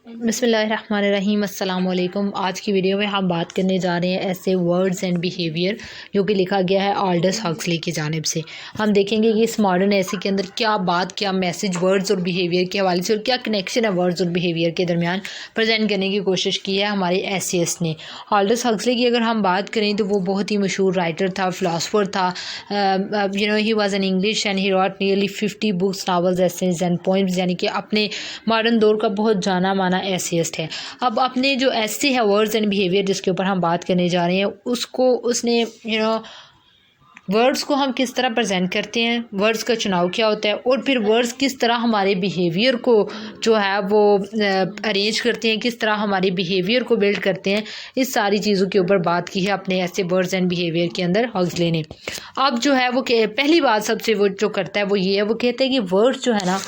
बिस्मिल्लाहिर्रहमानिर्रहीम अस्सलाम वालेकुम। आज की वीडियो में हम बात करने जा रहे हैं ऐसे वर्ड्स एंड बिहेवियर जो कि लिखा गया है ऑल्डस हक्सली की जानिब से। हम देखेंगे कि इस मॉडर्न ऐसे के अंदर क्या बात, क्या मैसेज वर्ड्स और बिहेवियर के हवाले से और क्या कनेक्शन है वर्ड्स और बिहेवियर के दरमियान प्रेजेंट करने की कोशिश की है हमारे एसेस ने। ऑल्डस हक्सली की अगर हम बात करें तो वो बहुत ही मशहूर राइटर था, फ़िलासफ़र था। He was an English and he wrote nearly 50 books, novels, essays and poems, यानी कि अपने मॉडर्न दौर का बहुत जाना माना एसेइस्ट है। अब अपने जो ऐसे है वर्ड्स एंड बिहेवियर जिसके ऊपर हम बात करने जा रहे हैं उसको उसने वर्ड्स को हम किस तरह प्रेजेंट करते हैं, वर्ड्स का चुनाव क्या होता है और फिर वर्ड्स किस तरह हमारे बिहेवियर को जो है वो अरेंज करते हैं, किस तरह हमारे बिहेवियर को बिल्ड करते हैं, इस सारी चीज़ों के ऊपर बात की है अपने ऐसे वर्ड्स एंड बिहेवियर के अंदर हक्सली ने। अब जो है वो पहली बात सबसे वो जो करता है वो ये है, वो कहते हैं कि वर्ड्स जो है ना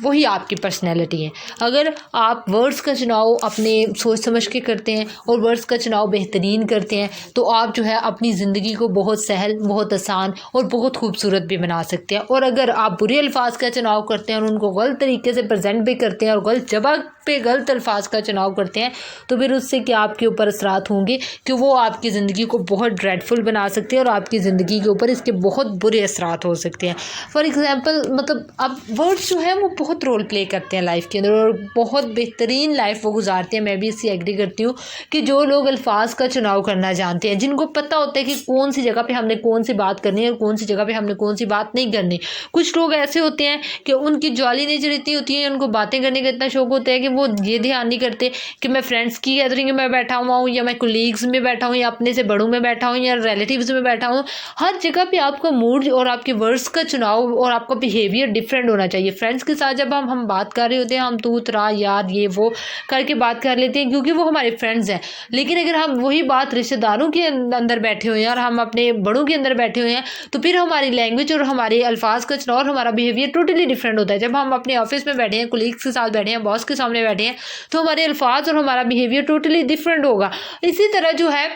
वही आपकी पर्सनैलिटी है। अगर आप वर्ड्स का चुनाव अपने सोच समझ के करते हैं और वर्ड्स का चुनाव बेहतरीन करते हैं तो आप जो है अपनी ज़िंदगी को बहुत सहल, बहुत आसान और बहुत खूबसूरत भी बना सकते हैं। और अगर आप बुरे अल्फाज का चुनाव करते हैं और उनको गलत तरीके से प्रेजेंट भी करते हैं और गलत जगह पे गलत अल्फाज का चुनाव करते हैं तो फिर उससे क्या आपके ऊपर असरात होंगे कि वो आपकी ज़िंदगी को बहुत ड्रेडफुल बना सकते हैं और आपकी ज़िंदगी के ऊपर इसके बहुत बुरे असरात हो सकते हैं। फॉर एग्ज़ाम्पल, मतलब अब वर्ड्स जो है वो बहुत रोल प्ले करते हैं लाइफ के अंदर और बहुत बेहतरीन लाइफ वो गुजारते हैं। मैं भी इससे एग्री करती हूँ कि जो लोग अल्फाज का चुनाव करना जानते हैं, जिनको पता होता है कि कौन सी जगह पे हमने कौन सी बात करनी है और कौन सी जगह पे हमने कौन सी बात नहीं करनी। कुछ लोग ऐसे होते हैं कि उनकी जॉली नेचर इतनी होती है, उनको बातें करने का इतना शौक होता है कि वो ये ध्यान नहीं करते कि मैं फ्रेंड्स की गैदरिंग में बैठा हुआ हूँ या मैं कोलीग्स में बैठा हूँ या अपने से बड़ों में बैठा हूँ या रिलेटिव्स में बैठा हूँ। हर जगह पे आपका मूड और आपके वर्ड्स का चुनाव और आपका बिहेवियर डिफरेंट होना चाहिए। फ्रेंड्स के साथ जब हम बात कर रहे होते हैं हम तू तरा यार ये वो करके बात कर लेते हैं क्योंकि वो हमारे फ्रेंड्स हैं। लेकिन अगर हम वही बात रिश्तेदारों के अंदर बैठे हुए हैं और हम अपने बड़ों के अंदर बैठे हुए हैं तो फिर हमारी लैंग्वेज और हमारे अल्फाज का चुनाव और हमारा बिहेवियर टोटली डिफरेंट होता है। जब हम अपने ऑफिस में बैठे हैं, कोलीग्स के साथ बैठे हैं, बॉस के सामने बैठे हैं तो हमारे अल्फाज और हमारा बिहेवियर टोटली डिफरेंट होगा। इसी तरह जो है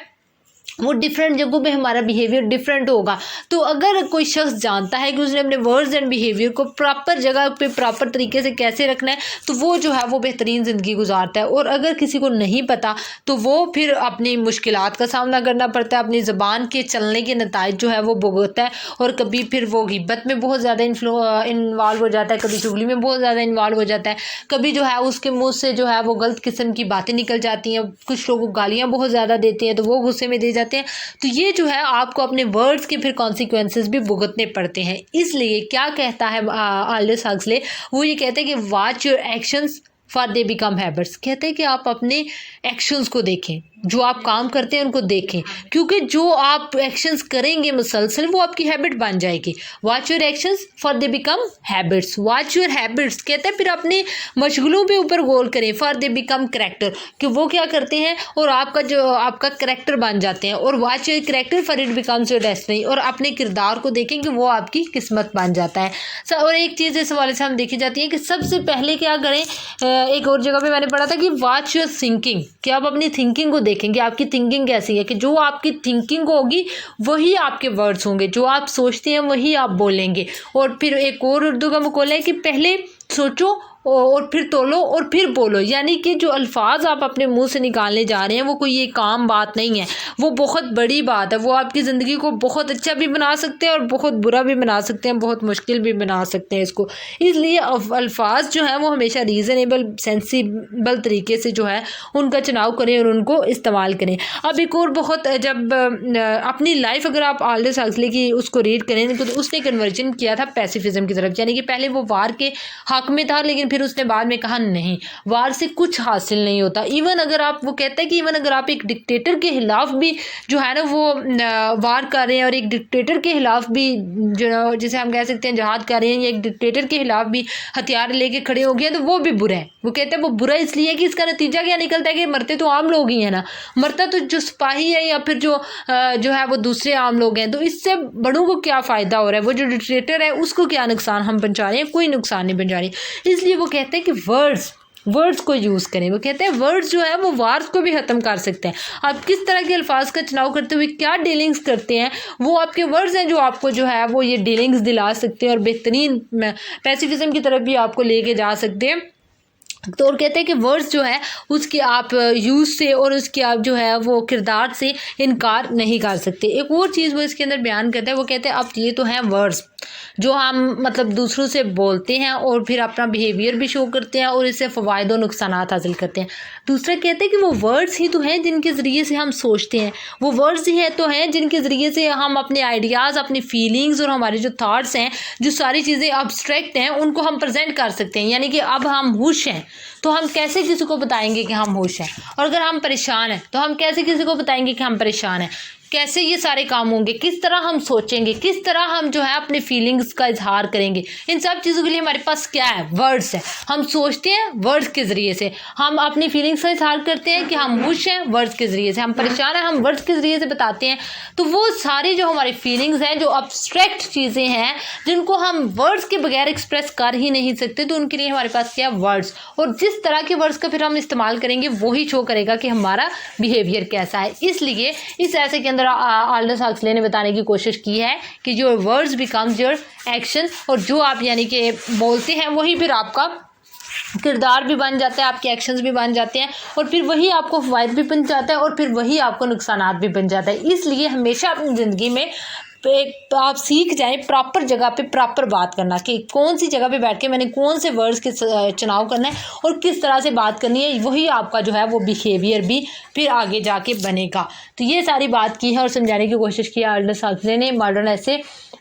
वो डिफरेंट जगहों पे हमारा बिहेवियर डिफरेंट होगा। तो अगर कोई शख्स जानता है कि उसने अपने वर्ड्स एंड बिहेवियर को प्रॉपर जगह पे प्रॉपर तरीके से कैसे रखना है तो वो जो है वो बेहतरीन ज़िंदगी गुजारता है। और अगर किसी को नहीं पता तो वो फिर अपनी मुश्किलात का सामना करना पड़ता है, अपनी ज़बान के चलने के नताइज जो है वो भुगतता है और कभी फिर वो गिबत में बहुत ज़्यादा इन्वॉल्व हो जाता है, कभी चुगली में बहुत ज़्यादा इन्वॉल्व हो जाता है, कभी जो है उसके मुँह से जो है वो गलत किस्म की बातें निकल जाती हैं। कुछ लोग गालियाँ बहुत ज़्यादा देते हैं तो वो गुस्से में दे जाते हैं। तो ये जो है आपको अपने वर्ड्स के फिर कॉन्सिक्वेंसेस भी भुगतने पड़ते हैं। इसलिए क्या कहता है ऑल्डस हक्सली, वो ये कहते हैं कि watch your actions for they become habits. कहते हैं कि आप अपने एक्शंस को देखें, जो आप काम करते हैं उनको देखें, क्योंकि जो आप एक्शंस करेंगे मुसलसल वो आपकी हैबिट बन जाएगी। Watch your actions for they become habits, watch your habits कहते हैं फिर अपने मशगलों पे ऊपर गौर करें, फॉर दे बिकम करैक्टर, कि वो क्या करते हैं और आपका जो आपका करैक्टर बन जाते हैं। और watch your character for it becomes your destiny, और अपने किरदार को देखें कि वो आपकी किस्मत बन जाता है। और एक चीज़ इस हवाले से हम देखी जाती है कि सबसे पहले क्या करें, एक और जगह पे मैंने पढ़ा था कि वॉच योर थिंकिंग, कि आप अपनी थिंकिंग को देखेंगे आपकी थिंकिंग कैसी है, कि जो आपकी थिंकिंग होगी वही आपके वर्ड्स होंगे, जो आप सोचते हैं वही आप बोलेंगे। और फिर एक और उर्दू का मकौला है कि पहले सोचो और फिर तोलो और फिर बोलो, यानी कि जो अल्फाज आप अपने मुंह से निकालने जा रहे हैं वो कोई ये काम बात नहीं है, वो बहुत बड़ी बात है। वो आपकी ज़िंदगी को बहुत अच्छा भी बना सकते हैं और बहुत बुरा भी बना सकते हैं, बहुत मुश्किल भी बना सकते हैं इसको। इसलिए अल्फाज जो है वो हमेशा रीज़नेबल सेंसिबल तरीके से जो है उनका चुनाव करें और उनको इस्तेमाल करें। अब एक और बहुत, जब अपनी लाइफ अगर आप ऑल्डस हक्सली की उसको रीड करें तो उसने कन्वर्जन किया था पैसिफिज्म की तरफ, यानी कि पहले वो वार के हक में था लेकिन फिर उसने बाद में कहा नहीं, वार से कुछ हासिल नहीं होता। इवन अगर आप, वो कहता है कि इवन अगर आप एक डिक्टेटर के खिलाफ भी जो है ना वो वार कर रहे हैं और एक डिक्टेटर के खिलाफ भी जो जिसे हम कह सकते हैं जहाद कर रहे हैं या एक डिक्टेटर के खिलाफ भी हथियार लेके खड़े हो गए तो वो भी बुरा है। वो कहते हैं वो बुरा इसलिए कि इसका नतीजा क्या निकलता है कि मरते तो आम लोग ही हैं ना, मरता तो जो सिपाही है या फिर जो है वो दूसरे आम लोग हैं। तो इससे बड़ों को क्या फ़ायदा हो रहा है, वो जो डिक्टेटर है उसको क्या नुकसान हम पहुँचा रहे हैं, कोई नुकसान नहीं पहुँचा रहे। इसलिए वो कहते हैं कि वर्ड्स को यूज़ करें। वो कहते हैं वर्ड्स जो है वो वार्स को भी ख़त्म कर सकते हैं। आप किस तरह के अल्फाज का चुनाव करते हुए क्या डीलिंग्स करते हैं, वो आपके वर्ड्स हैं जो आपको जो है वो ये डीलिंग्स दिला सकते हैं और बेहतरीन पैसिफिज्म की तरफ भी आपको लेके जा सकते हैं। तो और कहते हैं कि वर्ड्स जो है उसकी आप यूज़ से और उसकी आप जो है वो किरदार से इनकार नहीं कर सकते। एक और चीज़ वो इसके अंदर बयान करते हैं, वो कहते हैं अब ये तो हैं वर्ड्स जो हम मतलब दूसरों से बोलते हैं और फिर अपना बिहेवियर भी शो करते हैं और इससे फ़वाइद और नुकसानात हासिल करते हैं। दूसरा कहते हैं कि वो वर्ड्स ही तो हैं जिनके ज़रिए से हम सोचते हैं, वो वर्ड्स ही है तो हैं जिनके ज़रिए से हम अपने आइडियाज़, अपनी फीलिंग्स और हमारे जो थाट्स हैं, जो सारी चीज़ें अब्स्ट्रैक्ट हैं, उनको हम प्रेजेंट कर सकते हैं। यानी कि अब हम खुश हैं तो हम कैसे किसी को बताएंगे कि हम खुश हैं, और अगर हम परेशान हैं तो हम कैसे किसी को बताएंगे कि हम परेशान हैं। कैसे ये सारे काम होंगे, किस तरह हम सोचेंगे, किस तरह हम जो है अपने फीलिंग्स का इजहार करेंगे, इन सब चीज़ों के लिए हमारे पास क्या है, वर्ड्स है। हम सोचते हैं वर्ड्स के ज़रिए से, हम अपनी फीलिंग्स का इजहार करते हैं कि हम खुश हैं वर्ड्स के ज़रिए से, हम परेशान हैं हम वर्ड्स के ज़रिए से बताते हैं। तो वो सारी जो हमारी फीलिंग्स हैं, जो अब्स्ट्रैक्ट चीज़ें हैं जिनको हम वर्ड्स के बगैर एक्सप्रेस कर ही नहीं सकते, तो उनके लिए हमारे पास क्या है, वर्ड्स। और जिस तरह के वर्ड्स का फिर हम इस्तेमाल करेंगे वही शो करेगा कि हमारा बिहेवियर कैसा है। इसलिए इस ऐसे के अंदर ऑल्डस हक्सले ने बताने की कोशिश की है कि your words becomes your action, और जो आप यानी कि बोलते हैं वही फिर आपका किरदार भी बन जाता है, आपके एक्शंस भी बन जाते हैं, और फिर वही आपको फ़वाइद भी बन जाता है और फिर वही आपको नुकसानात भी बन जाता है। इसलिए हमेशा अपनी ज़िंदगी में आप सीख जाएं प्रॉपर जगह पे प्रॉपर बात करना, कि कौन सी जगह पे बैठ के मैंने कौन से वर्ड्स के चुनाव करना है और किस तरह से बात करनी है, वही आपका जो है वो बिहेवियर भी फिर आगे जाके बनेगा। तो ये सारी बात की है और समझाने की कोशिश की है ऑल्डस हक्सले ने मॉडर्न ऐसे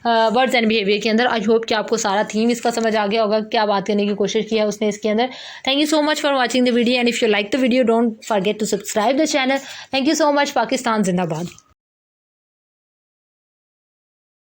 वर्ड्स एंड बिहेवियर के अंदर। आई होप कि आपको सारा थीम इसका समझ आ गया होगा, क्या बात करने की कोशिश की है उसने इसके अंदर। Thank you so much for watching the video, and if you like the video don't forget to subscribe the channel. Thank you so much. Pakistan जिंदाबाद।